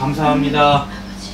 감사합니다.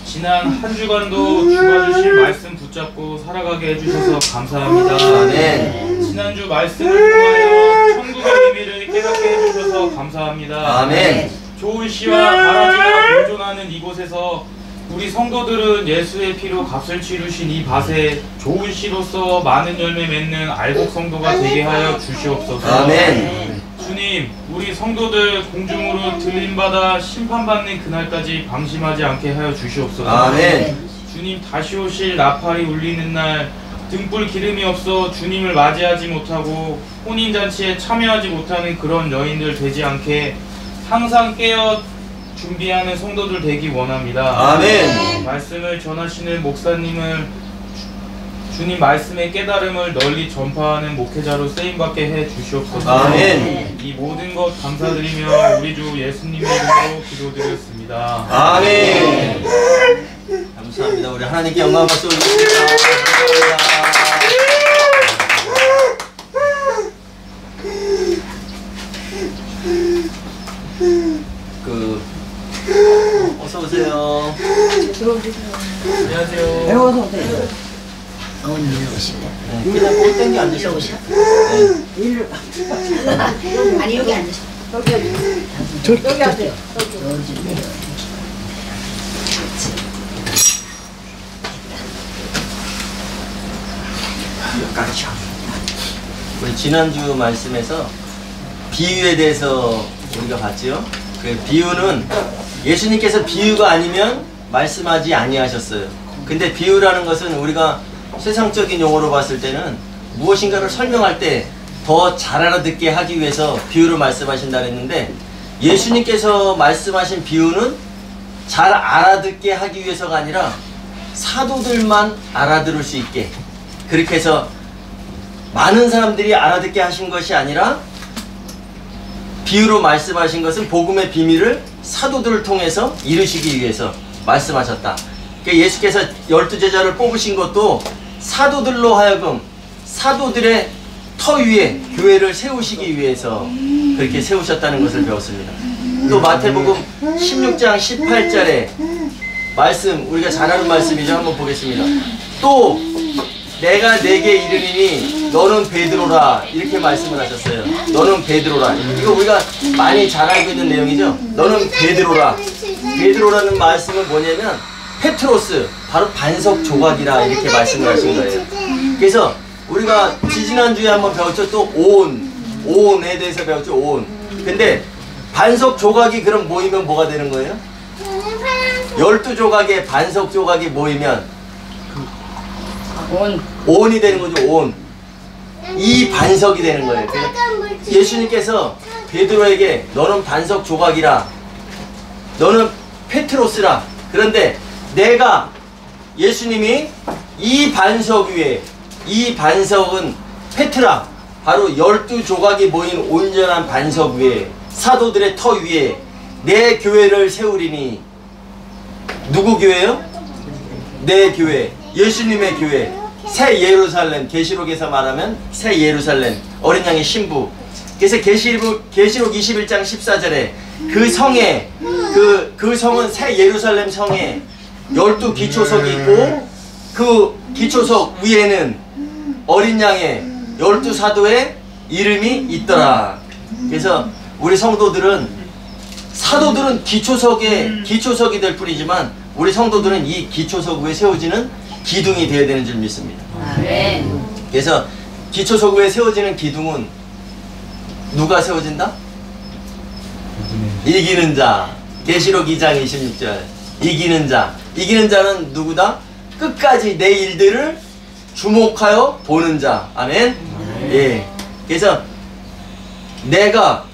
지난 한 주간도 주가 주신 말씀 붙잡고 살아가게 해주셔서 감사합니다. 아멘. 지난주 말씀을 통하여 천국의 비밀을 깨닫게 해주셔서 감사합니다. 아멘. 좋은 씨와 가라지가 공존하는 이곳에서 우리 성도들은 예수의 피로 값을 치르신 이 밭에 좋은 씨로서 많은 열매 맺는 알곡 성도가 되게 하여 주시옵소서. 아멘. 주님, 우리 성도들 공중으로 들림받아 심판받는 그날까지 방심하지 않게 하여 주시옵소서. 아멘. 주님, 다시 오실 나팔이 울리는 날 등불 기름이 없어 주님을 맞이하지 못하고 혼인잔치에 참여하지 못하는 그런 여인들 되지 않게 항상 깨어 준비하는 성도들 되기 원합니다. 아멘. 말씀을 전하시는 목사님을 주님 말씀의 깨달음을 널리 전파하는 목회자로 쓰임받게 해 주시옵소서. 아멘. 이 모든 것 감사드리며 우리 주 예수님의 이름으로 기도드렸습니다. 아멘. 감사합니다. 우리 하나님께 영광 박수 올리겠습니다. 어서 오세요. 안녕하세요. 어서 오세요. 어머니 오시네. 그냥 꼴 땡겨 앉으셔. 일을 아니 여기 앉으셔. 여기 앉으세요. 우리 지난주 말씀에서 비유에 대해서 우리가 봤지요. 그 비유는 예수님께서 비유가 아니면 말씀하지 아니하셨어요. 근데 비유라는 것은 우리가 세상적인 용어로 봤을 때는 무엇인가를 설명할 때 더 잘 알아듣게 하기 위해서 비유를 말씀하신다 했는데, 예수님께서 말씀하신 비유는 잘 알아듣게 하기 위해서가 아니라 사도들만 알아들을 수 있게, 그렇게 해서 많은 사람들이 알아듣게 하신 것이 아니라 비유로 말씀하신 것은 복음의 비밀을 사도들을 통해서 이루시기 위해서 말씀하셨다. 그러니까 예수께서 12제자를 뽑으신 것도 사도들로 하여금 사도들의 터 위에 교회를 세우시기 위해서 그렇게 세우셨다는 것을 배웠습니다. 또 마태복음 16장 18절에 말씀, 우리가 잘 아는 말씀이죠. 한번 보겠습니다. 또 내가 내게 이르리니 너는 베드로라, 이렇게 말씀을 하셨어요. 너는 베드로라. 이거 우리가 많이 잘 알고 있는 내용이죠. 너는 베드로라. 베드로라는 말씀은 뭐냐면 페트로스, 바로 반석 조각이라 이렇게 말씀을 하신 거예요. 그래서 우리가 지지난주에 한번 배웠죠. 또 오온에 대해서 배웠죠. 오온. 근데 반석 조각이 그럼 모이면 뭐가 되는 거예요? 12조각의 반석 조각이 모이면 온이 되는 거죠. 온. 이 반석이 되는 거예요. 예수님께서 베드로에게 너는 반석 조각이라, 너는 페트로스라. 그런데 내가, 예수님이 이 반석 위에, 이 반석은 페트라, 바로 12조각이 모인 온전한 반석 위에, 사도들의 터 위에 내 교회를 세우리니. 누구 교회요? 내 교회, 예수님의 교회, 새 예루살렘. 계시록에서 말하면 새 예루살렘, 어린 양의 신부. 그래서 계시록 21장 14절에 그 성에, 그 성은 새 예루살렘 성에 12기초석이 있고, 그 기초석 위에는 어린 양의 12사도의 이름이 있더라. 그래서 우리 성도들은, 사도들은 기초석이 될 뿐이지만 우리 성도들은 이 기초석 위에 세워지는 기둥이 되어야 되는 줄 믿습니다. 아멘. 그래서 기초석 위에 세워지는 기둥은 누가 세워진다? 이기는 자. 계시록 2장 26절. 이기는 자. 이기는 자는 누구다? 끝까지 내 일들을 주목하여 보는 자. 아멘. 예. 그래서 내가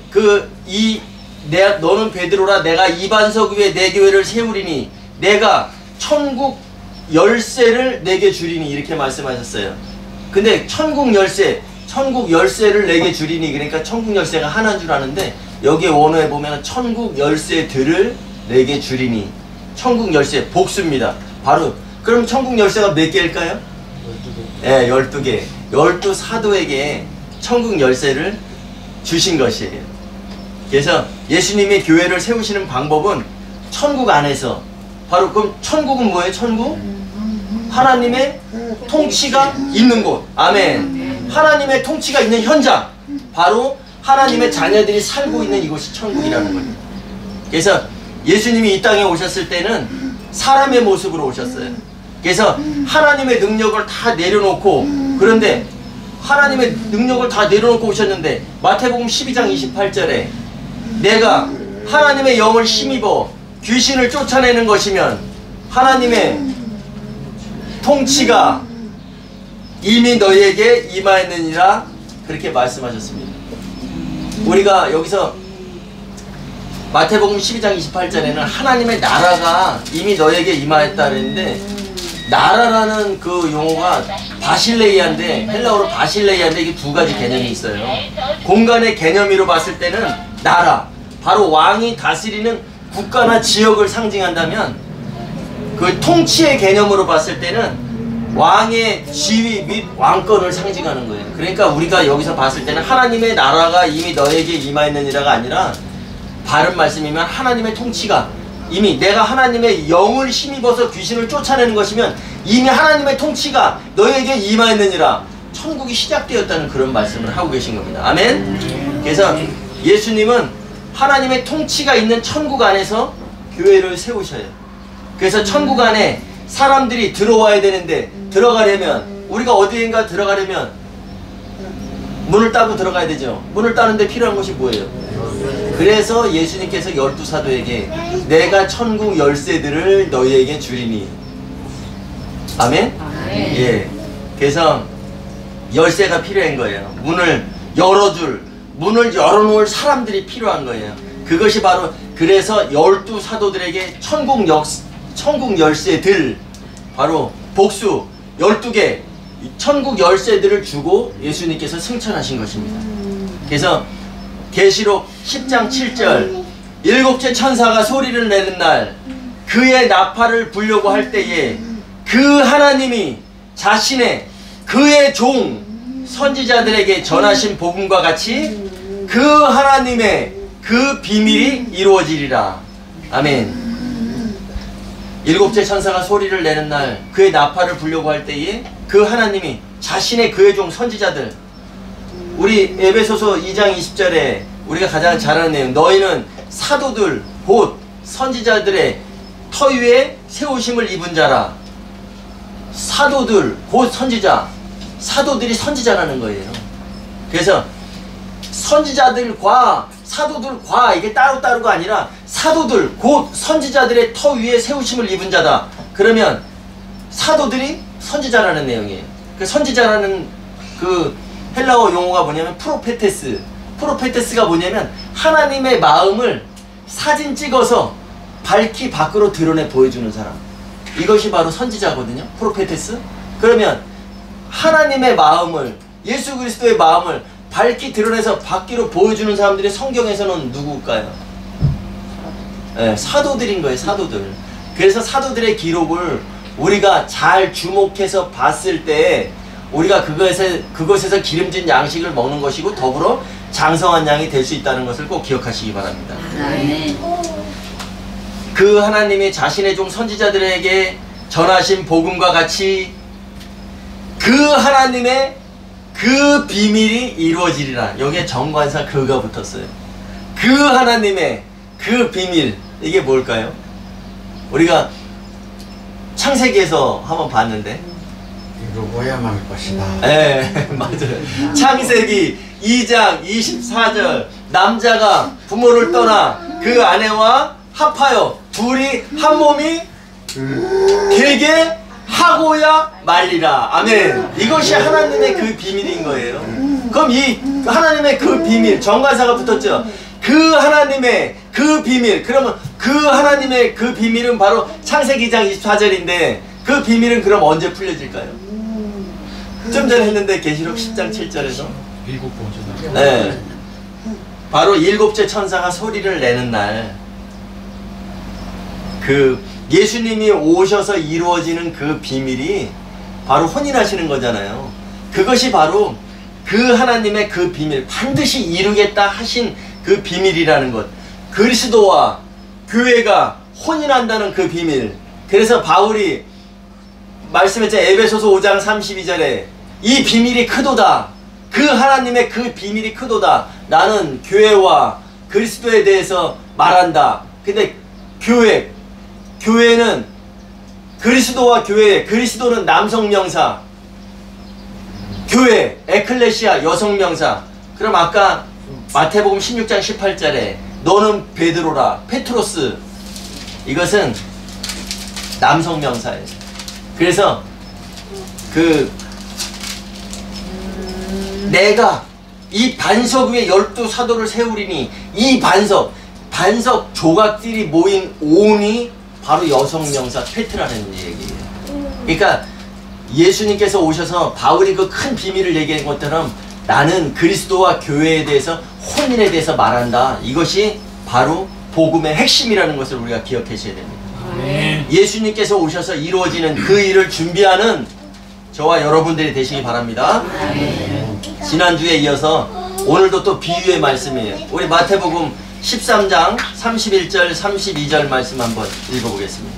너는 베드로라, 내가 이 반석 위에 내 교회를 세우리니 내가 천국 열쇠를 내게 주리니, 이렇게 말씀하셨어요. 근데 천국 열쇠를 내게 주리니, 그러니까 천국 열쇠가 하나인 줄 아는데 여기에 원어에 보면 천국 열쇠들을 내게 주리니, 천국 열쇠 복수입니다. 바로 그럼 천국 열쇠가 몇 개일까요? 12개. 네, 12개. 12사도에게 천국 열쇠를 주신 것이에요. 그래서 예수님이 교회를 세우시는 방법은 천국 안에서 바로 그럼 천국은 뭐예요? 천국? 하나님의 통치가 있는 곳. 아멘. 하나님의 통치가 있는 현장. 바로 하나님의 자녀들이 살고 있는 이곳이 천국이라는 거예요. 그래서 예수님이 이 땅에 오셨을 때는 사람의 모습으로 오셨어요. 그래서 하나님의 능력을 다 내려놓고, 그런데 하나님의 능력을 다 내려놓고 오셨는데 마태복음 12장 28절에 내가 하나님의 영을 힘입어 귀신을 쫓아내는 것이면 하나님의 통치가 이미 너희에게 임하였느니라 그렇게 말씀하셨습니다. 우리가 여기서 마태복음 12장 28절에는 하나님의 나라가 이미 너희에게 임하였다 그랬는데, 나라라는 그 용어가 바실레이아인데, 헬라어로 바실레이아인데 이게 두 가지 개념이 있어요. 공간의 개념으로 봤을 때는 나라, 바로 왕이 다스리는 국가나 지역을 상징한다면, 그 통치의 개념으로 봤을 때는 왕의 지위 및 왕권을 상징하는 거예요. 그러니까 우리가 여기서 봤을 때는 하나님의 나라가 이미 너에게 임하였느니라가 아니라, 바른 말씀이면 하나님의 통치가 이미, 내가 하나님의 영을 힘입어서 귀신을 쫓아내는 것이면 이미 하나님의 통치가 너에게 임하였느니라, 천국이 시작되었다는 그런 말씀을 하고 계신 겁니다. 아멘. 그래서 예수님은 하나님의 통치가 있는 천국 안에서 교회를 세우셔요. 그래서 천국 안에 사람들이 들어와야 되는데, 들어가려면, 우리가 어디인가 들어가려면 문을 따고 들어가야 되죠. 문을 따는데 필요한 것이 뭐예요? 그래서 예수님께서 12사도에게 내가 천국 열쇠들을 너희에게 주리니. 아멘? 예. 그래서 열쇠가 필요한 거예요. 문을 열어놓을 사람들이 필요한 거예요. 그것이 바로, 그래서 12사도들에게 천국 열쇠들, 바로 복수 12개 천국 열쇠들을 주고 예수님께서 승천하신 것입니다. 그래서 계시록 10장 7절, 일곱째 천사가 소리를 내는 날 그의 나팔을 불려고 할 때에 그 하나님이 자신의 그의 종 선지자들에게 전하신 복음과 같이 그 하나님의 그 비밀이 이루어지리라. 아멘. 일곱째 천사가 소리를 내는 날 그의 나팔을 불려고 할 때에 그 하나님이 자신의 그의 종 선지자들, 우리 에베소서 2장 20절에 우리가 가장 잘 아는 내용, 너희는 사도들 곧 선지자들의 터 위에 세우심을 입은 자라. 사도들 곧 선지자, 사도들이 선지자라는 거예요. 그래서 선지자들과 사도들과 이게 따로따로가 아니라 사도들 곧 선지자들의 터 위에 세우심을 입은 자다. 그러면 사도들이 선지자라는 내용이에요. 그 선지자라는 그 헬라어 용어가 뭐냐면 프로페테스. 프로페테스가 뭐냐면 하나님의 마음을 사진 찍어서 밝히 밖으로 드러내 보여주는 사람. 이것이 바로 선지자거든요. 프로페테스. 그러면 하나님의 마음을, 예수 그리스도의 마음을 밝히 드러내서 밖으로 보여주는 사람들이 성경에서는 누구일까요? 네, 사도들인 거예요. 사도들. 그래서 사도들의 기록을 우리가 잘 주목해서 봤을 때 우리가 그것에서 기름진 양식을 먹는 것이고 더불어 장성한 양이 될 수 있다는 것을 꼭 기억하시기 바랍니다. 네. 그 하나님이 자신의 종 선지자들에게 전하신 복음과 같이 그 하나님의 그 비밀이 이루어지리라. 여기에 정관사 그가 붙었어요. 그 하나님의 그 비밀, 이게 뭘까요? 우리가 창세기에서 한번 봤는데 이루어야만 할 것이다. 네, 맞아요. 창세기 2장 24절, 남자가 부모를 떠나 그 아내와 합하여 둘이 한 몸이 되게 하고야 말리라. 아멘. 이것이 하나님의 그 비밀인 거예요. 그럼 이 하나님의 그 비밀, 정관사가 붙었죠. 그 하나님의 그 비밀, 그러면 그 하나님의 그 비밀은 바로 창세기 2장 24절인데 그 비밀은 그럼 언제 풀려질까요? 좀 전에 했는데 계시록 10장 7절에서 일곱 번째 날. 네, 바로 일곱째 천사가 소리를 내는 날, 그 예수님이 오셔서 이루어지는 그 비밀이 바로 혼인하시는 거잖아요. 그것이 바로 그 하나님의 그 비밀, 반드시 이루겠다 하신 그 비밀이라는 것. 그리스도와 교회가 혼인한다는 그 비밀. 그래서 바울이 말씀했잖아요. 에베소서 5장 32절에 이 비밀이 크도다. 그 하나님의 그 비밀이 크도다. 나는 교회와 그리스도에 대해서 말한다. 근데 교회는 그리스도와 교회, 그리스도는 남성 명사, 교회, 에클레시아 여성 명사. 그럼 아까 마태복음 16장 18절에 너는 베드로라, 페트로스, 이것은 남성 명사예요. 그래서 내가 이 반석 위에 12사도를 세우리니 이 반석 조각들이 모인 온이 바로 여성 명사 페트라는 얘기예요. 그러니까 예수님께서 오셔서 바울이 그 큰 비밀을 얘기한 것처럼 나는 그리스도와 교회에 대해서 혼인에 대해서 말한다. 이것이 바로 복음의 핵심이라는 것을 우리가 기억하셔야 됩니다. 아멘. 예수님께서 오셔서 이루어지는 그 일을 준비하는 저와 여러분들이 되시기 바랍니다. 지난주에 이어서 오늘도 또 비유의 말씀이에요. 우리 마태복음 13장 31절 32절 말씀 한번 읽어보겠습니다.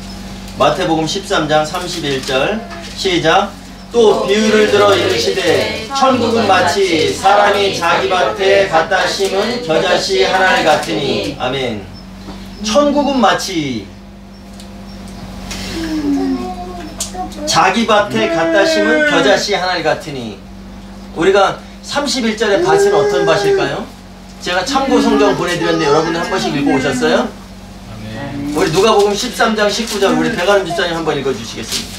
마태복음 13장 31절 시작. 또 비유를 들어 이르시되 천국은 마치 사람이 자기 밭에 갖다 심은 겨자씨 하나를 같으니. 아멘. 천국은 마치 자기 밭에 갖다 심은 겨자씨 하나를 같으니. 우리가 31절의 밭은 어떤 밭일까요? 제가 참고 성경 보내드렸는데 여러분들 한 번씩 읽어오셨어요? 우리 누가복음 13장 19절 우리 백아름 집사님 한번 읽어주시겠습니다.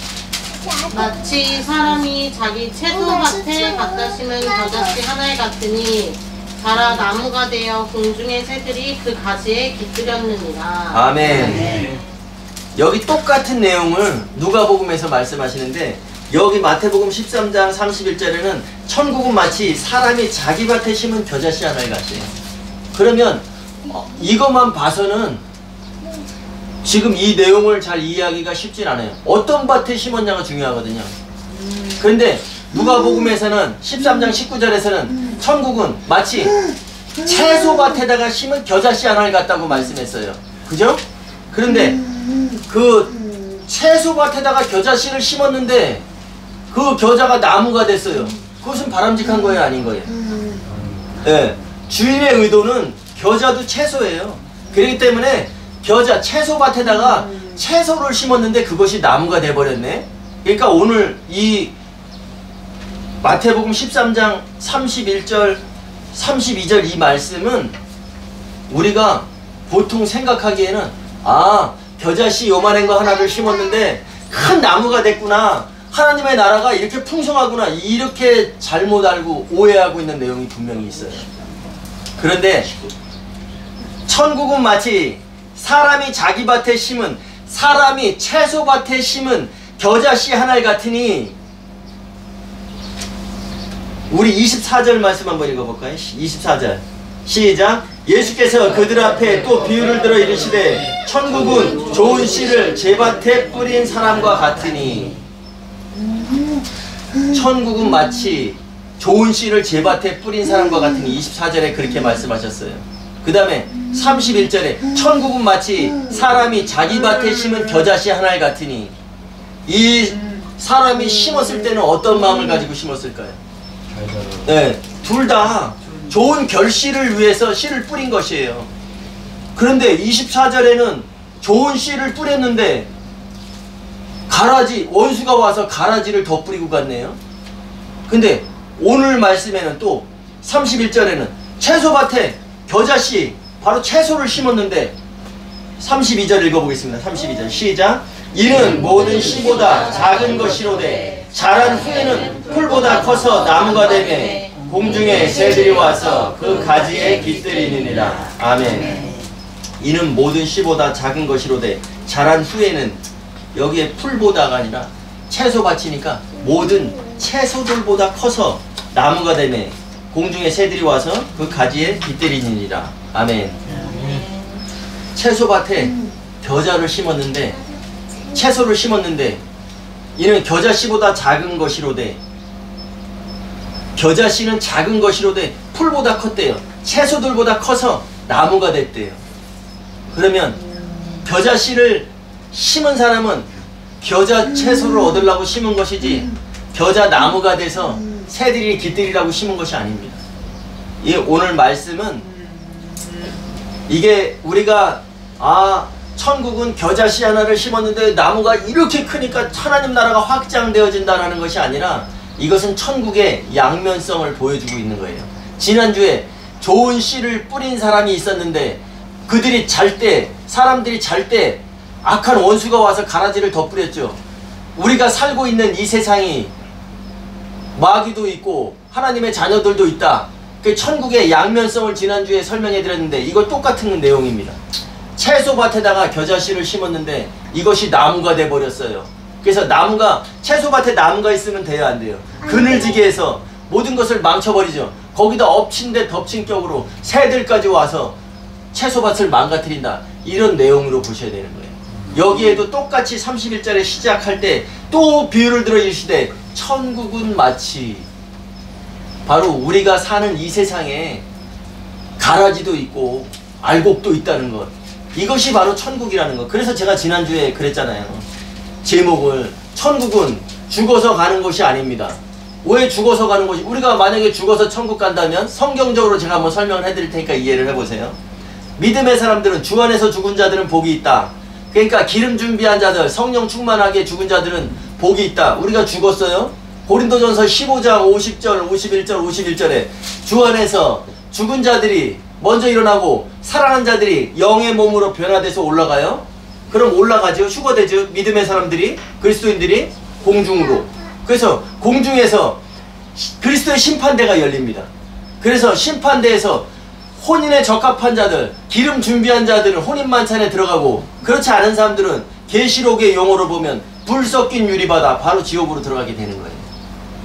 마치 사람이 자기 채소밭에 갖다 심은 겨자씨 하나에 같으니 자라 나무가 되어 공중의 새들이 그 가지에 깃들였느니라. 아멘. 여기 똑같은 내용을 누가복음에서 말씀하시는데 여기 마태복음 13장 31절에는 천국은 마치 사람이 자기 밭에 심은 겨자씨 하나를 같아요. 그러면 이것만 봐서는 지금 이 내용을 잘 이해하기가 쉽진 않아요. 어떤 밭에 심었냐가 중요하거든요. 그런데 누가복음에서는 13장 19절에서는 천국은 마치 채소밭에다가 심은 겨자씨 하나를 같다고 말씀했어요. 그죠? 그런데 그 채소밭에다가 겨자씨를 심었는데 그 겨자가 나무가 됐어요. 그것은 바람직한 거예요, 아닌 거예요? 네. 주인의 의도는 겨자도 채소예요. 그렇기 때문에 채소밭에다가 채소를 심었는데 그것이 나무가 돼버렸네. 그러니까 오늘 이 마태복음 13장 31절 32절 이 말씀은 우리가 보통 생각하기에는 겨자씨 요만한 거 하나를 심었는데 큰 나무가 됐구나, 하나님의 나라가 이렇게 풍성하구나, 이렇게 잘못 알고 오해하고 있는 내용이 분명히 있어요. 그런데 천국은 마치 사람이 자기 밭에 심은, 사람이 채소밭에 심은 겨자씨 하나를 같으니. 우리 24절 말씀 한번 읽어볼까요? 24절 시작. 예수께서 그들 앞에 또 비유를 들어 이르시되 천국은 좋은 씨를 제 밭에 뿌린 사람과 같으니. 천국은 마치 좋은 씨를 제 밭에 뿌린 사람과 같으니 24절에 그렇게 말씀하셨어요. 그 다음에 31절에 천국은 마치 사람이 자기 밭에 심은 겨자씨 하나를 같으니. 이 사람이 심었을 때는 어떤 마음을 가지고 심었을까요? 네, 둘 다 좋은 결실을 위해서 씨를 뿌린 것이에요. 그런데 24절에는 좋은 씨를 뿌렸는데 원수가 와서 가라지를 더 뿌리고 갔네요. 근데 오늘 말씀에는 또 31절에는 채소밭에 겨자씨, 바로 채소를 심었는데 32절 읽어보겠습니다. 32절 시작. 이는 모든 씨보다 작은 것이로되 자란 후에는 풀보다 커서 나무가 되매 공중에 새들이 와서 그 가지에 깃들이느니라. 아멘. 이는 모든 씨보다 작은 것이로되 자란 후에는, 여기에 풀보다가 아니라 채소밭이니까 모든 채소들보다 커서 나무가 되매 공중에 새들이 와서 그 가지에 깃들이니라. 아멘. 채소밭에 겨자를 심었는데, 채소를 심었는데 이는 겨자씨보다 작은 것이로되, 겨자씨는 작은 것이로되 풀보다 컸대요. 채소들보다 커서 나무가 됐대요. 그러면 겨자 씨를 심은 사람은 겨자 채소를 얻으려고 심은 것이지 겨자 나무가 돼서 새들이 깃들이라고 심은 것이 아닙니다. 이 오늘 말씀은 이게 우리가 천국은 겨자 씨 하나를 심었는데 나무가 이렇게 크니까 하나님 나라가 확장되어진다라는 것이 아니라 이것은 천국의 양면성을 보여주고 있는 거예요. 지난주에 좋은 씨를 뿌린 사람이 있었는데 그들이 잘 때, 사람들이 잘 때 악한 원수가 와서 가라지를 덧뿌렸죠. 우리가 살고 있는 이 세상이 마귀도 있고 하나님의 자녀들도 있다. 그 천국의 양면성을 지난주에 설명해 드렸는데 이거 똑같은 내용입니다. 채소밭에다가 겨자씨를 심었는데 이것이 나무가 돼 버렸어요. 그래서 나무가, 채소밭에 나무가 있으면 돼야 안 돼요. 그늘지게 해서 모든 것을 망쳐버리죠. 거기다 엎친 데 덮친 격으로 새들까지 와서 채소밭을 망가뜨린다. 이런 내용으로 보셔야 되는 거예요. 여기에도 똑같이 31절에 시작할 때 또 비유를 들어 이르시되 천국은 마치, 바로 우리가 사는 이 세상에 가라지도 있고 알곡도 있다는 것, 이것이 바로 천국이라는 것. 그래서 제가 지난주에 그랬잖아요. 제목을 천국은 죽어서 가는 것이 아닙니다. 왜 죽어서 가는 것이, 우리가 만약에 죽어서 천국 간다면 성경적으로 제가 한번 설명을 해드릴 테니까 이해를 해보세요. 믿음의 사람들은, 주 안에서 죽은 자들은 복이 있다. 그러니까 기름 준비한 자들, 성령 충만하게 죽은 자들은 복이 있다. 우리가 죽었어요. 고린도전서 15장 50절 51절 51절에 주 안에서 죽은 자들이 먼저 일어나고 살아난 자들이 영의 몸으로 변화돼서 올라가요. 그럼 올라가죠. 휴거되죠. 믿음의 사람들이, 그리스도인들이 공중으로. 그래서 공중에서 그리스도의 심판대가 열립니다. 그래서 심판대에서 혼인에 적합한 자들, 기름 준비한 자들은 혼인 만찬에 들어가고, 그렇지 않은 사람들은 계시록의 용어로 보면 불 섞인 유리바다, 바로 지옥으로 들어가게 되는 거예요.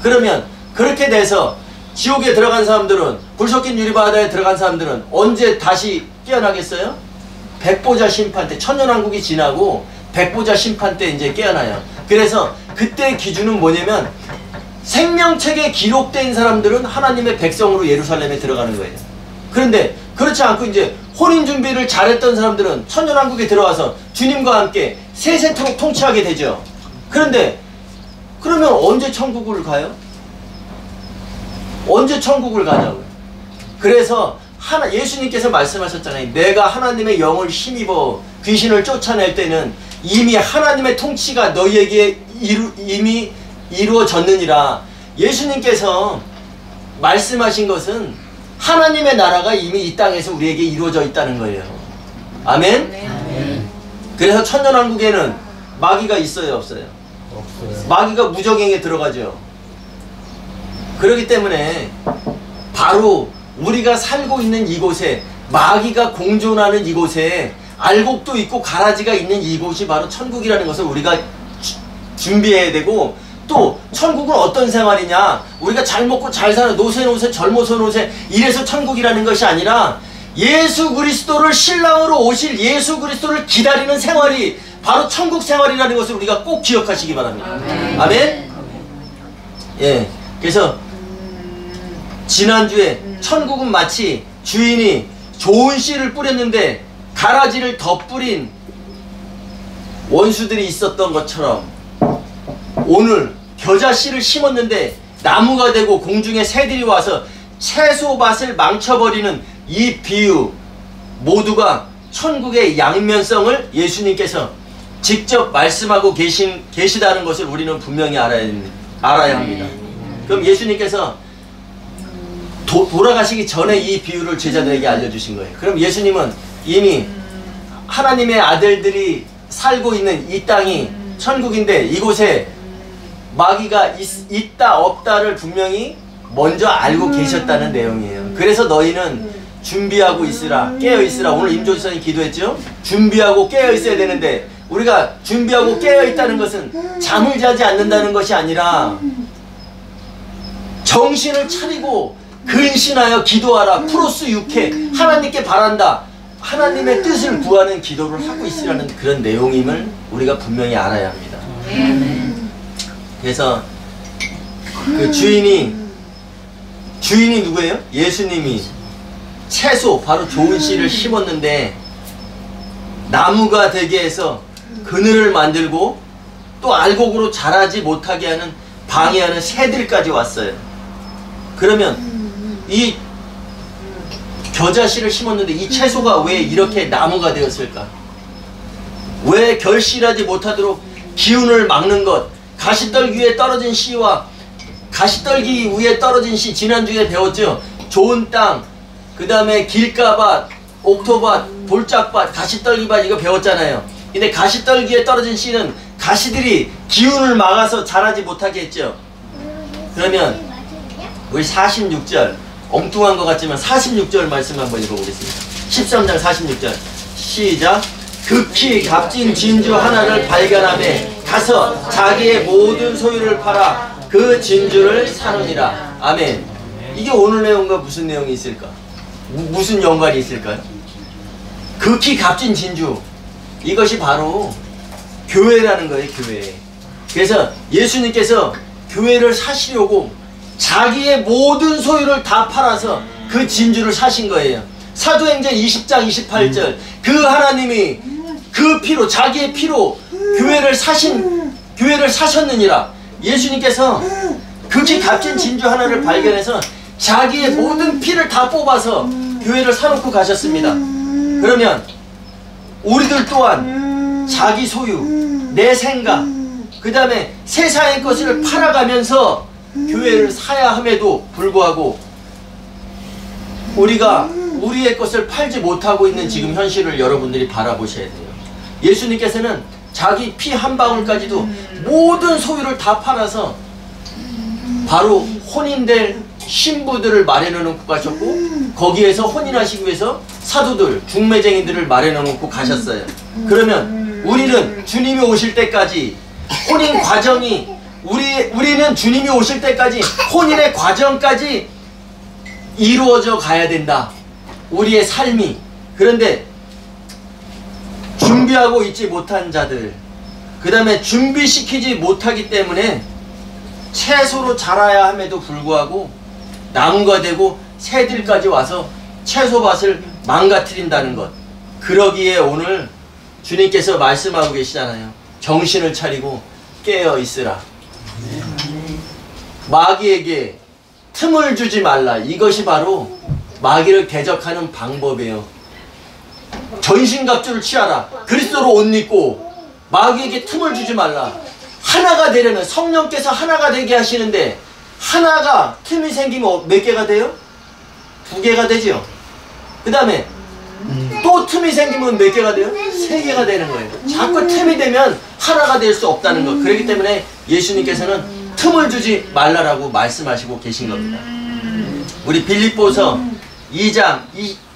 그러면 그렇게 돼서 지옥에 들어간 사람들은, 불 섞인 유리바다에 들어간 사람들은 언제 다시 깨어나겠어요? 백보자 심판 때, 천년왕국이 지나고 백보자 심판 때 이제 깨어나요. 그래서 그때 기준은 뭐냐면 생명책에 기록된 사람들은 하나님의 백성으로 예루살렘에 들어가는 거예요. 그런데 그렇지 않고 이제 혼인 준비를 잘했던 사람들은 천년왕국에 들어와서 주님과 함께 세세토록 통치하게 되죠. 그런데 그러면 언제 천국을 가요? 언제 천국을 가냐고요. 그래서 예수님께서 말씀하셨잖아요. 내가 하나님의 영을 힘입어 귀신을 쫓아낼 때는 이미 하나님의 통치가 너희에게 이미 이루어졌느니라. 예수님께서 말씀하신 것은 하나님의 나라가 이미 이 땅에서 우리에게 이루어져 있다는 거예요. 아멘? 아멘. 그래서 천년왕국에는 마귀가 있어요, 없어요? 없어요. 마귀가 무적행에 들어가죠. 그렇기 때문에 바로 우리가 살고 있는 이곳에, 마귀가 공존하는 이곳에 알곡도 있고 가라지가 있는 이곳이 바로 천국이라는 것을 우리가 준비해야 되고, 또 천국은 어떤 생활이냐, 우리가 잘 먹고 잘 사는 노세 젊어서 노세 이래서 천국이라는 것이 아니라 예수 그리스도를 신랑으로 오실 예수 그리스도를 기다리는 생활이 바로 천국 생활이라는 것을 우리가 꼭 기억하시기 바랍니다. 아멘? 예, 그래서 지난주에 천국은 마치 주인이 좋은 씨를 뿌렸는데 가라지를 덧뿌린 원수들이 있었던 것처럼 오늘 겨자 씨를 심었는데 나무가 되고 공중에 새들이 와서 채소밭을 망쳐버리는 이 비유 모두가 천국의 양면성을 예수님께서 직접 말씀하고 계시다는 것을 우리는 분명히 알아야 합니다. 그럼 예수님께서 돌아가시기 전에 이 비유를 제자들에게 알려주신 거예요. 그럼 예수님은 이미 하나님의 아들들이 살고 있는 이 땅이 천국인데 이곳에 마귀가 있다 없다를 분명히 먼저 알고 계셨다는 내용이에요. 그래서 너희는 준비하고 있으라, 깨어 있으라. 오늘 임조지사님 기도했죠? 준비하고 깨어 있어야 되는데 우리가 준비하고 깨어 있다는 것은 잠을 자지 않는다는 것이 아니라 정신을 차리고 근신하여 기도하라. 프로스 6회 하나님께 바란다. 하나님의 뜻을 구하는 기도를 하고 있으라는 그런 내용임을 우리가 분명히 알아야 합니다. 그래서 그 주인이 누구예요? 예수님이 채소, 바로 좋은 씨를 심었는데 나무가 되게 해서 그늘을 만들고 또 알곡으로 자라지 못하게 하는 방해하는 새들까지 왔어요. 그러면 이 겨자씨를 심었는데 이 채소가 왜 이렇게 나무가 되었을까? 왜 결실하지 못하도록 기운을 막는 것, 가시떨기 위에 떨어진 씨와 가시떨기 위에 떨어진 씨 지난주에 배웠죠? 좋은 땅, 그 다음에 길가밭, 옥토밭, 볼짝밭, 가시떨기밭 이거 배웠잖아요. 근데 가시떨기에 떨어진 씨는 가시들이 기운을 막아서 자라지 못하게 했죠. 그러면 우리 46절 엉뚱한 것 같지만 46절 말씀 한번 읽어보겠습니다. 13장 46절 시작. 극히 값진 진주 하나를 발견하며 가서 자기의 모든 소유를 팔아 그 진주를 사느니라. 아멘. 이게 오늘 내용과 무슨 내용이 있을까? 무슨 연관이 있을까요? 극히 값진 진주, 이것이 바로 교회라는 거예요. 교회. 그래서 예수님께서 교회를 사시려고 자기의 모든 소유를 다 팔아서 그 진주를 사신 거예요. 사도행전 20장 28절 그 하나님이 그 피로, 자기의 피로 교회를 사셨느니라. 예수님께서 극히 값진 진주 하나를 발견해서 자기의 모든 피를 다 뽑아서 교회를 사놓고 가셨습니다. 그러면 우리들 또한 자기 소유, 내 생각, 그 다음에 세상의 것을 팔아가면서 교회를 사야 함에도 불구하고 우리가 우리의 것을 팔지 못하고 있는 지금 현실을 여러분들이 바라보셔야 돼요. 예수님께서는 자기 피 한 방울까지도 모든 소유를 다 팔아서 바로 혼인될 신부들을 마련해 놓고 가셨고 거기에서 혼인하시기 위해서 사도들, 중매쟁이들을 마련해 놓고 가셨어요. 그러면 우리는 주님이 오실 때까지 혼인 과정이 우리는 주님이 오실 때까지 혼인의 과정까지 이루어져 가야 된다. 우리의 삶이. 그런데 준비하고 있지 못한 자들, 그 다음에 준비시키지 못하기 때문에 채소로 자라야 함에도 불구하고 나무가 되고 새들까지 와서 채소밭을 망가뜨린다는 것. 그러기에 오늘 주님께서 말씀하고 계시잖아요. 정신을 차리고 깨어 있으라. 마귀에게 틈을 주지 말라. 이것이 바로 마귀를 대적하는 방법이에요. 전신갑주를 취하라. 그리스도로 옷 입고 마귀에게 틈을 주지 말라. 하나가 되려면 성령께서 하나가 되게 하시는데 하나가 틈이 생기면 몇 개가 돼요? 2개가 되죠. 그 다음에 또 틈이 생기면 몇 개가 돼요? 3개가 되는 거예요. 자꾸 틈이 되면 하나가 될 수 없다는 것. 그렇기 때문에 예수님께서는 틈을 주지 말라라고 말씀하시고 계신 겁니다. 우리 빌립보서 2장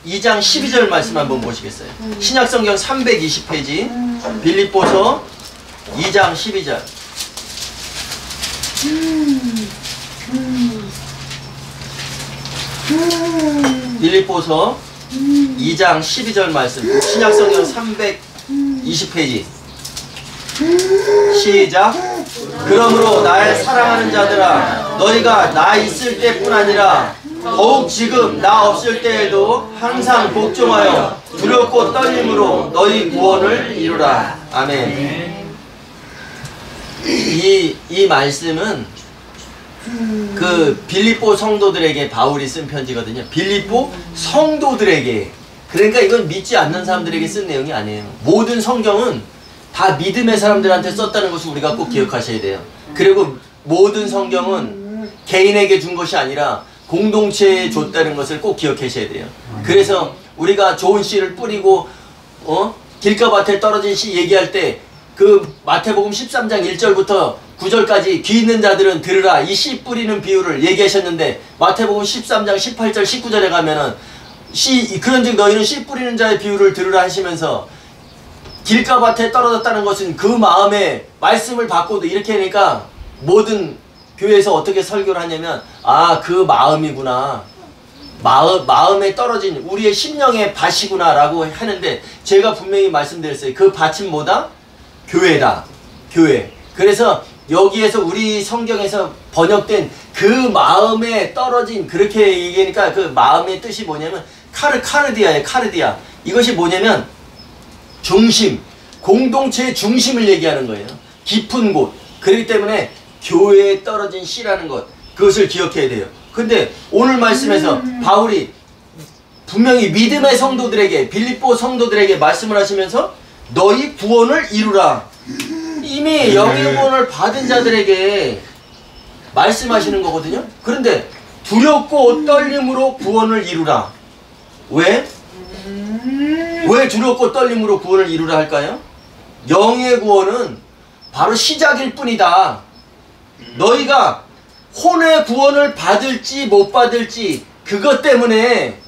12절 말씀 한번 보시겠어요? 신약성경 320페이지 빌립보서 2장 12절 빌립보서 2장 12절 말씀 신약성경 320페이지 시작. 그러므로 나의 사랑하는 자들아 너희가 나 있을 때뿐 아니라 더욱 지금 나 없을 때에도 항상 복종하여 두렵고 떨림으로 너희 구원을 이루라. 아멘. 이 말씀은 그 빌립보 성도들에게 바울이 쓴 편지거든요. 빌립보 성도들에게. 그러니까 이건 믿지 않는 사람들에게 쓴 내용이 아니에요. 모든 성경은 다 믿음의 사람들한테 썼다는 것을 우리가 꼭 기억하셔야 돼요. 그리고 모든 성경은 개인에게 준 것이 아니라 공동체에 줬다는 것을 꼭 기억하셔야 돼요. 그래서 우리가 좋은 씨를 뿌리고 길가밭에 떨어진 씨 얘기할 때 그 마태복음 13장 1절부터 9절까지 귀 있는 자들은 들으라 이 씨 뿌리는 비유를 얘기하셨는데 마태복음 13장 18절 19절에 가면은 그런즉 너희는 씨 뿌리는 자의 비유를 들으라 하시면서 길가밭에 떨어졌다는 것은 그 마음에 말씀을 받고도 이렇게 하니까 모든 교회에서 어떻게 설교를 하냐면 그 마음이구나. 마음에 떨어진 우리의 심령의 밭이구나 라고 하는데 제가 분명히 말씀드렸어요. 그 밭은 뭐다? 교회다. 교회. 그래서 여기에서 우리 성경에서 번역된 그 마음에 떨어진 그렇게 얘기하니까 그 마음의 뜻이 뭐냐면 카르디아예요. 카르디아. 이것이 뭐냐면 중심, 공동체의 중심을 얘기하는 거예요. 깊은 곳. 그렇기 때문에 교회에 떨어진 씨라는 것, 그것을 기억해야 돼요. 근데 오늘 말씀에서 바울이 분명히 믿음의 성도들에게, 빌립보 성도들에게 말씀을 하시면서 너희 구원을 이루라. 이미 영의 구원을 받은 자들에게 말씀하시는 거거든요. 그런데 두렵고 떨림으로 구원을 이루라. 왜? 왜 두렵고 떨림으로 구원을 이루라 할까요? 영의 구원은 바로 시작일 뿐이다. 너희가 혼의 구원을 받을지 못 받을지 그것 때문에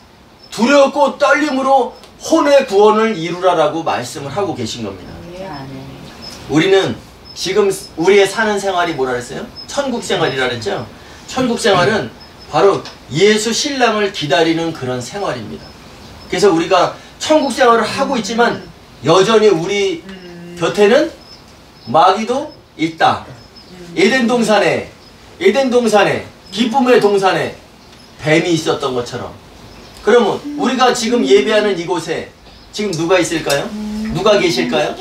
두렵고 떨림으로 혼의 구원을 이루라라고 말씀을 하고 계신 겁니다. 우리는 지금 우리의 사는 생활이 뭐라 그랬어요? 천국 생활이라 그랬죠? 천국 생활은 바로 예수 신랑을 기다리는 그런 생활입니다. 그래서 우리가 천국 생활을 하고 있지만 여전히 우리 곁에는 마귀도 있다. 에덴 동산에 기쁨의 동산에 뱀이 있었던 것처럼. 그러면 우리가 지금 예배하는 이곳에 지금 누가 있을까요? 누가 계실까요?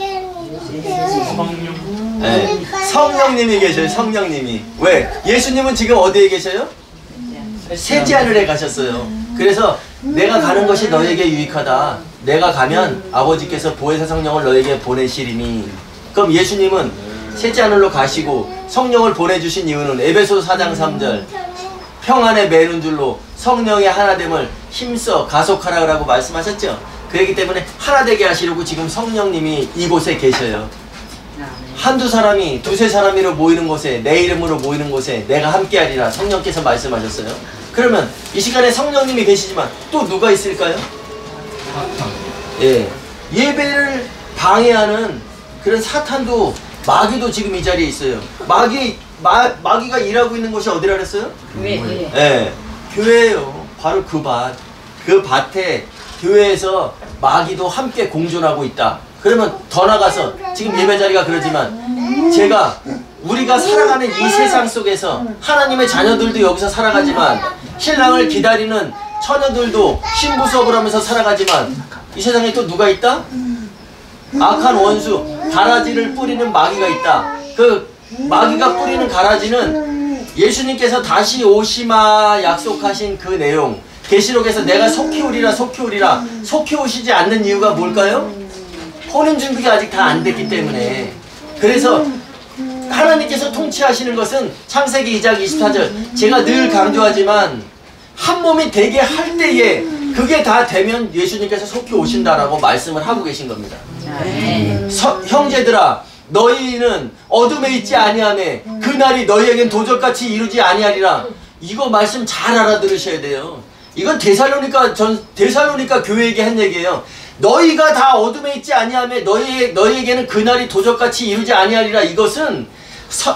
성령. 네, 성령님이 계셔요. 성령님이. 왜? 예수님은 지금 어디에 계셔요? 셋째 하늘에 가셨어요. 그래서 내가 가는 것이 너에게 유익하다. 내가 가면 아버지께서 보혜사 성령을 너에게 보내시리니. 그럼 예수님은 셋째 하늘로 가시고 성령을 보내주신 이유는 에베소서 4장 3절 평안에 매는 줄로 성령의 하나됨을 힘써 가속하라고 말씀하셨죠. 그렇기 때문에 하나되게 하시려고 지금 성령님이 이곳에 계셔요. 한두 사람이 두세 사람이로 모이는 곳에 내 이름으로 모이는 곳에 내가 함께하리라 성령께서 말씀하셨어요. 그러면 이 시간에 성령님이 계시지만 또 누가 있을까요? 예, 예배를 방해하는 그런 사탄도 마귀도 지금 이 자리에 있어요. 마귀가 일하고 있는 곳이 어디라 그랬어요? 교회. 예, 교회예요. 바로 그 밭. 그 밭에 교회에서 마귀도 함께 공존하고 있다. 그러면 더 나가서 지금 예배 자리가 그러지만 우리가 살아가는 이 세상 속에서 하나님의 자녀들도 여기서 살아가지만 신랑을 기다리는 처녀들도 신부 수업을 하면서 살아가지만 이 세상에 또 누가 있다? 악한 원수 가라지를 뿌리는 마귀가 있다. 그 마귀가 뿌리는 가라지는 예수님께서 다시 오시마 약속하신 그 내용 계시록에서 내가 속히 오리라 속히 오시지 않는 이유가 뭘까요? 혼인 준비가 아직 다 안 됐기 때문에. 그래서 하나님께서 통치하시는 것은 창세기 2장 24절 제가 늘 강조하지만 한 몸이 되게 할 때에 그게 다 되면 예수님께서 속히 오신다라고 말씀을 하고 계신 겁니다. 형제들아 너희는 어둠에 있지 아니하매 그날이 너희에겐 도적같이 이루지 아니하리라. 이거 말씀 잘 알아들으셔야 돼요. 이건 데살로니가 교회에게 한 얘기예요. 너희가 다 어둠에 있지 아니하매 너희에게는 그날이 도적같이 이루지 아니하리라. 이것은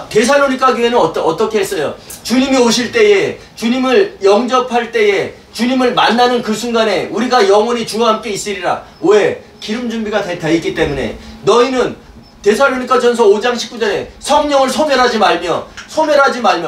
데살로니가 교회는 어떻게 했어요? 주님이 오실 때에 주님을 영접할 때에 주님을 만나는 그 순간에 우리가 영원히 주와 함께 있으리라. 왜? 기름 준비가 다 있기 때문에. 너희는 데살로니가 전서 5장 19절에 성령을 소멸하지 말며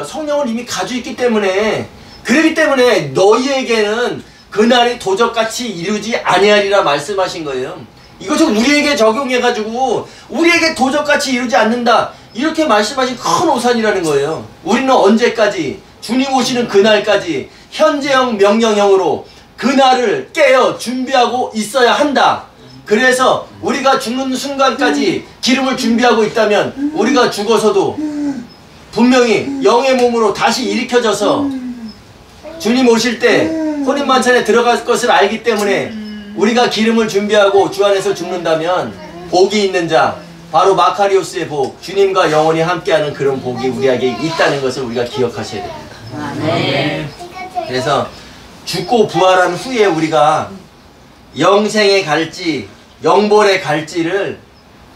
성령을 이미 가지고 있기 때문에 그렇기 때문에 너희에게는 그날이 도적같이 이루지 아니하리라 말씀하신 거예요. 이것을 우리에게 적용해가지고 우리에게 도적같이 이루지 않는다 이렇게 말씀하신 큰 오산이라는 거예요. 우리는 언제까지? 주님 오시는 그날까지 현재형 명령형으로 그날을 깨어 준비하고 있어야 한다. 그래서 우리가 죽는 순간까지 기름을 준비하고 있다면 우리가 죽어서도 분명히 영의 몸으로 다시 일으켜져서 주님 오실 때 혼인만찬에 들어갈 것을 알기 때문에 우리가 기름을 준비하고 주 안에서 죽는다면 복이 있는 자 바로 마카리오스의 복, 주님과 영원히 함께하는 그런 복이 우리에게 있다는 것을 우리가 기억하셔야 됩니다. 네. 그래서 죽고 부활한 후에 우리가 영생에 갈지 영벌에 갈지를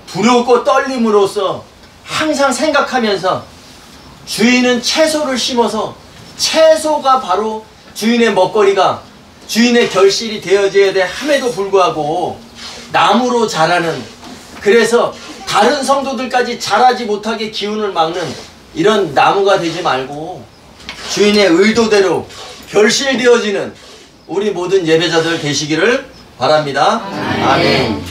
두렵고 떨림으로써 항상 생각하면서 주인은 채소를 심어서 채소가 바로 주인의 먹거리가 주인의 결실이 되어져야 돼 함에도 불구하고 나무로 자라는, 그래서 다른 성도들까지 자라지 못하게 기운을 막는 이런 나무가 되지 말고 주인의 의도대로 결실되어지는 우리 모든 예배자들 되시기를 바랍니다. 아멘.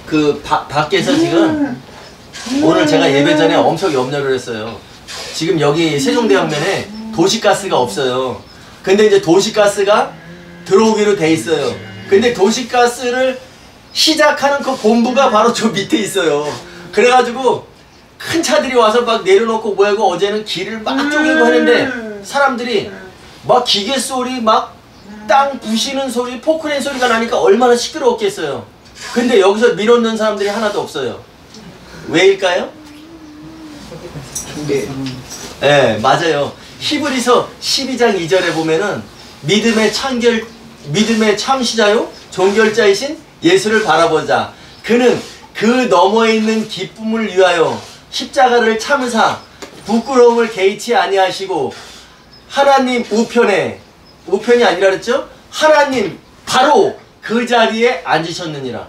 그 밖에서 지금 오늘 제가 예배 전에 엄청 염려를 했어요. 지금 여기 세종대왕면에 도시가스가 없어요. 근데 이제 도시가스가 들어오기로 돼 있어요. 근데 도시가스를 시작하는 그 본부가 바로 저 밑에 있어요. 그래가지고 큰 차들이 와서 막 내려놓고 뭐하고 어제는 길을 막 쪼개고 하는데 사람들이 막 기계 소리 막 땅 부시는 소리 포크레인 소리가 나니까 얼마나 시끄러웠겠어요. 근데 여기서 밀어넣는 사람들이 하나도 없어요. 왜일까요? 네, 맞아요. 히브리서 12장 2절에 보면은 믿음의 창시자요 종결자이신 예수를 바라보자. 그는 그 너머에 있는 기쁨을 위하여 십자가를 참으사 부끄러움을 개의치 아니하시고 하나님 우편이 아니라 그랬죠? 하나님 바로 그 자리에 앉으셨느니라.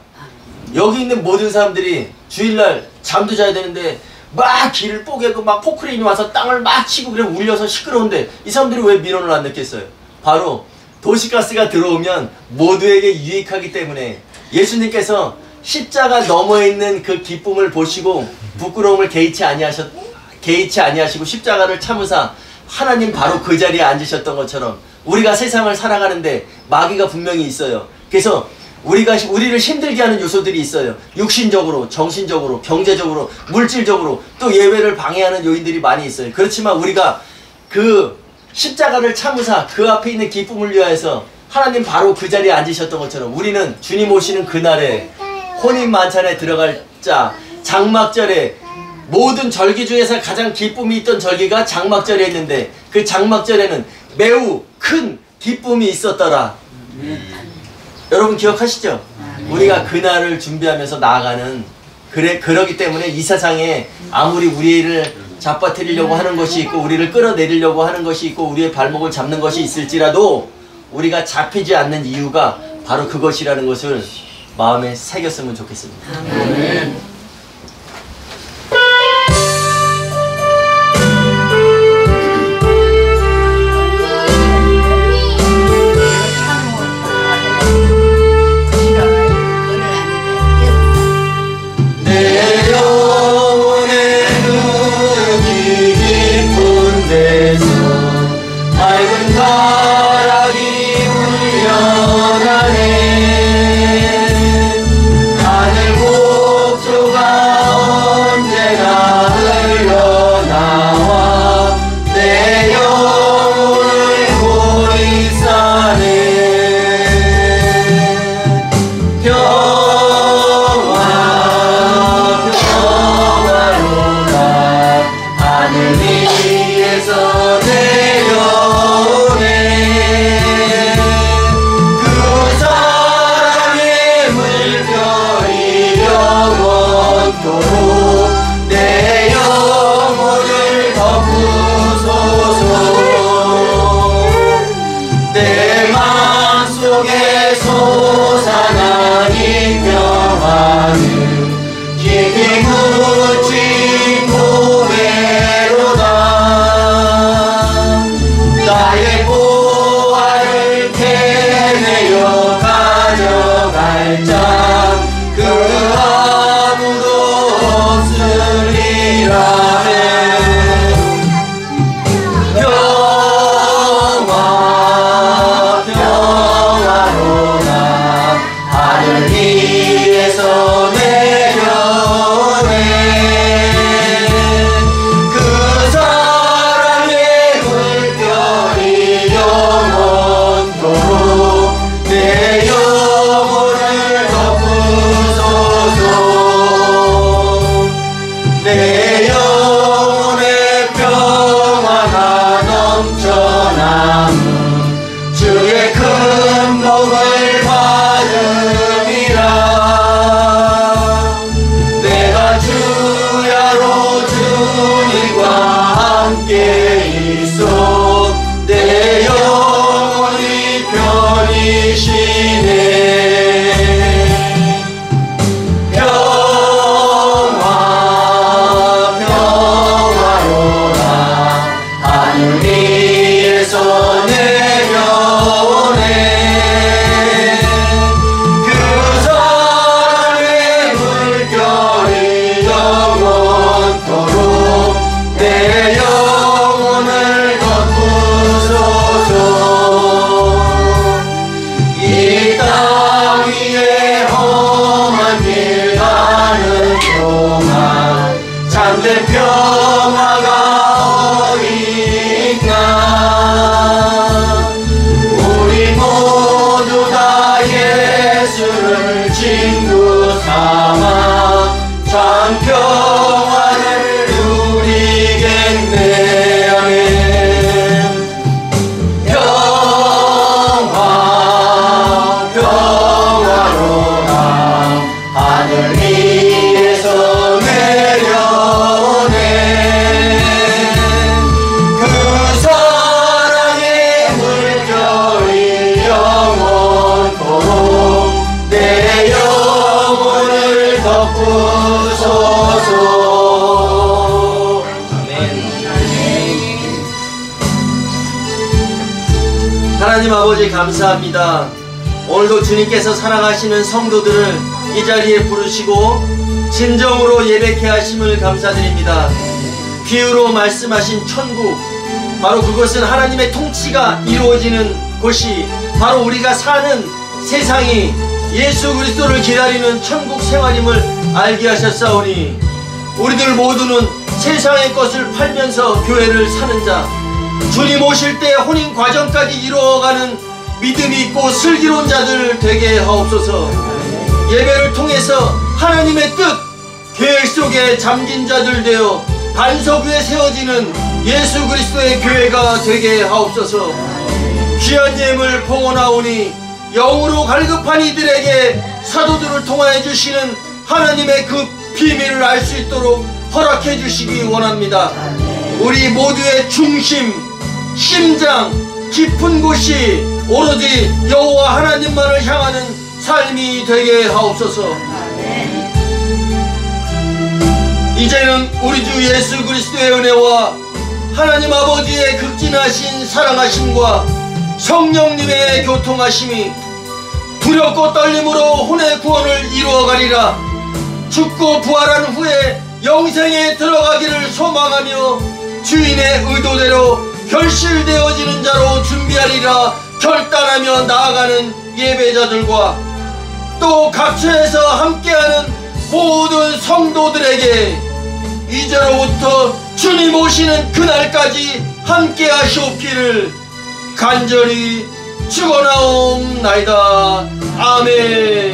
여기 있는 모든 사람들이 주일날 잠도 자야 되는데 막 길을 뽀개고 막 포크레인이 와서 땅을 막 치고 그래 울려서 시끄러운데 이 사람들이 왜 민원을 안 냈겠어요? 바로 도시가스가 들어오면 모두에게 유익하기 때문에 예수님께서 십자가 너머에 있는 그 기쁨을 보시고 부끄러움을 개의치 아니하시고 십자가를 참으사 하나님 바로 그 자리에 앉으셨던 것처럼 우리가 세상을 살아가는데 마귀가 분명히 있어요. 그래서 우리를 힘들게 하는 요소들이 있어요. 육신적으로, 정신적으로, 경제적으로, 물질적으로 또 예외를 방해하는 요인들이 많이 있어요. 그렇지만 우리가 그 십자가를 참으사 그 앞에 있는 기쁨을 위하여서 하나님 바로 그 자리에 앉으셨던 것처럼 우리는 주님 오시는 그날에 혼인 만찬에 들어갈 자 장막절에 모든 절기 중에서 가장 기쁨이 있던 절기가 장막절에 있는데 그 장막절에는 매우 큰 기쁨이 있었더라. 여러분 기억하시죠? 우리가 그날을 준비하면서 나아가는 그러기 때문에 이 세상에 아무리 우리를 잡아뜨리려고 하는 것이 있고 우리를 끌어내리려고 하는 것이 있고 우리의 발목을 잡는 것이 있을지라도 우리가 잡히지 않는 이유가 바로 그것이라는 것을 마음에 새겼으면 좋겠습니다. 아멘. 하늘 목조가 덮으소서. 아멘. 하나님 아버지 감사합니다. 오늘도 주님께서 사랑하시는 성도들을 이 자리에 부르시고 진정으로 예배케 하심을 감사드립니다. 비유로 말씀하신 천국, 바로 그것은 하나님의 통치가 이루어지는 곳이 바로 우리가 사는 세상이 예수 그리스도를 기다리는 천국 생활임을 알게 하셨사오니 우리들 모두는 세상의 것을 팔면서 교회를 사는 자, 주님 오실 때 혼인 과정까지 이루어가는 믿음이 있고 슬기로운 자들 되게 하옵소서. 예배를 통해서 하나님의 뜻, 계획 속에 잠긴 자들 되어 반석 위에 세워지는 예수 그리스도의 교회가 되게 하옵소서. 귀한 예물 봉헌하오니 영으로 갈급한 이들에게 사도들을 통하여 주시는 하나님의 그 비밀을 알 수 있도록 허락해 주시기 원합니다. 우리 모두의 중심, 심장, 깊은 곳이 오로지 여호와 하나님만을 향하는 삶이 되게 하옵소서. 이제는 우리 주 예수 그리스도의 은혜와 하나님 아버지의 극진하신 사랑하심과 성령님의 교통하심이 두렵고 떨림으로 혼의 구원을 이루어가리라. 죽고 부활한 후에 영생에 들어가기를 소망하며 주인의 의도대로 결실되어지는 자로 준비하리라 결단하며 나아가는 예배자들과 또 각처에서 함께하는 모든 성도들에게 이제로부터 주님 오시는 그날까지 함께 하시옵기를 간절히 축원하옵나이다. 아멘.